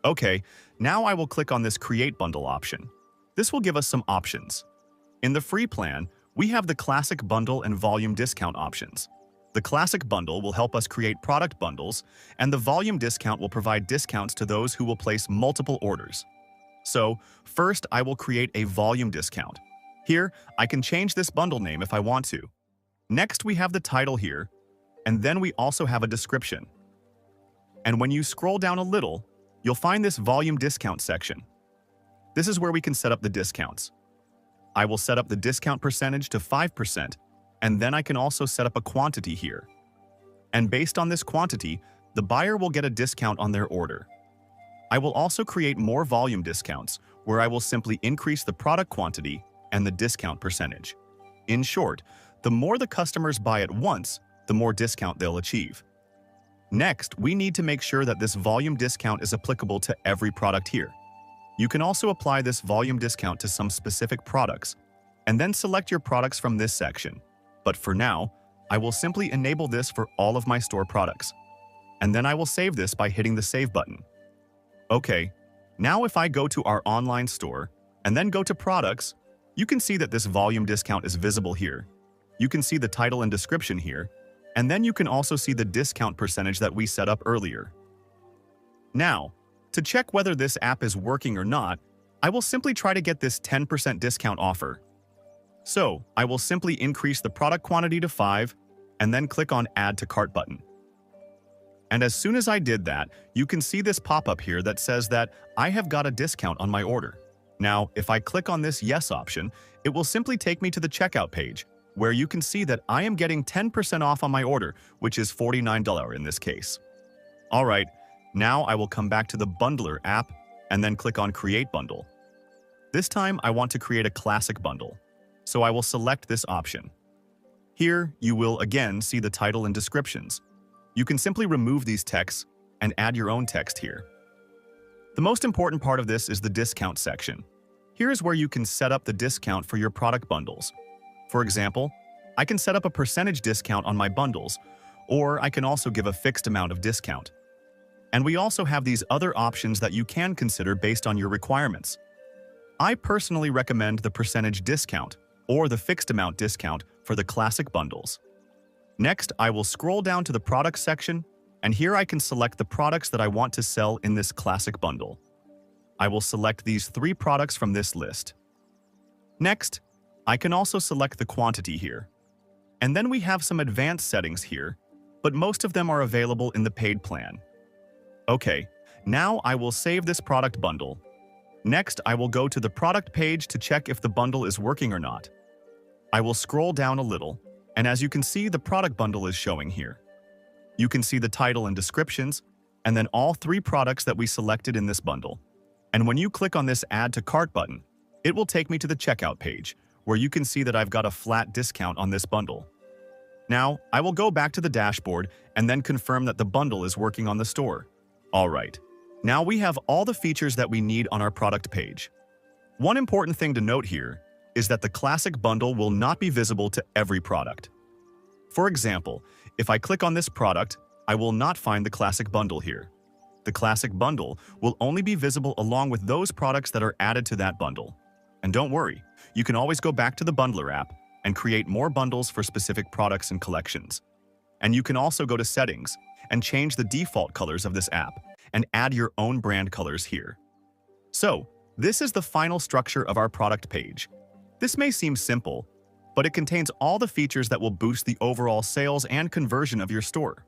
Okay, now I will click on this Create Bundle option. This will give us some options. In the free plan, we have the Classic Bundle and Volume Discount options. The Classic Bundle will help us create product bundles, and the Volume Discount will provide discounts to those who will place multiple orders. So, first I will create a Volume Discount. Here, I can change this bundle name if I want to. Next, we have the title here, and then we also have a description. And when you scroll down a little, you'll find this Volume Discount section. This is where we can set up the discounts. I will set up the discount percentage to 5%, and then I can also set up a quantity here. And based on this quantity, the buyer will get a discount on their order. I will also create more volume discounts, where I will simply increase the product quantity and the discount percentage. In short, the more the customers buy at once, the more discount they'll achieve. Next, we need to make sure that this volume discount is applicable to every product here. You can also apply this volume discount to some specific products, and then select your products from this section. But for now, I will simply enable this for all of my store products. And then I will save this by hitting the Save button. Okay, now if I go to our online store, and then go to Products, you can see that this volume discount is visible here. You can see the title and description here, and then you can also see the discount percentage that we set up earlier. Now, to check whether this app is working or not, I will simply try to get this 10% discount offer. So, I will simply increase the product quantity to 5, and then click on Add to Cart button. And as soon as I did that, you can see this pop-up here that says that I have got a discount on my order. Now, if I click on this Yes option, it will simply take me to the checkout page, where you can see that I am getting 10% off on my order, which is $49 in this case. Alright, now I will come back to the Bundler app and then click on Create Bundle. This time I want to create a classic bundle, so I will select this option. Here, you will again see the title and descriptions. You can simply remove these texts and add your own text here. The most important part of this is the discount section. Here is where you can set up the discount for your product bundles. For example, I can set up a percentage discount on my bundles, or I can also give a fixed amount of discount. And we also have these other options that you can consider based on your requirements. I personally recommend the percentage discount or the fixed amount discount for the classic bundles. Next, I will scroll down to the products section, and here I can select the products that I want to sell in this classic bundle. I will select these 3 products from this list. Next, I can also select the quantity here. And then we have some advanced settings here, but most of them are available in the paid plan. Okay, now I will save this product bundle. Next, I will go to the product page to check if the bundle is working or not. I will scroll down a little, and as you can see, the product bundle is showing here. You can see the title and descriptions, and then all 3 products that we selected in this bundle. And when you click on this Add to Cart button, it will take me to the checkout page, where you can see that I've got a flat discount on this bundle. Now, I will go back to the dashboard and then confirm that the bundle is working on the store. Alright, now we have all the features that we need on our product page. One important thing to note here is that the classic bundle will not be visible to every product. For example, if I click on this product, I will not find the classic bundle here. The classic bundle will only be visible along with those products that are added to that bundle. And don't worry, you can always go back to the Bundler app and create more bundles for specific products and collections. And you can also go to Settings and change the default colors of this app and add your own brand colors here. So, this is the final structure of our product page. This may seem simple, but it contains all the features that will boost the overall sales and conversion of your store.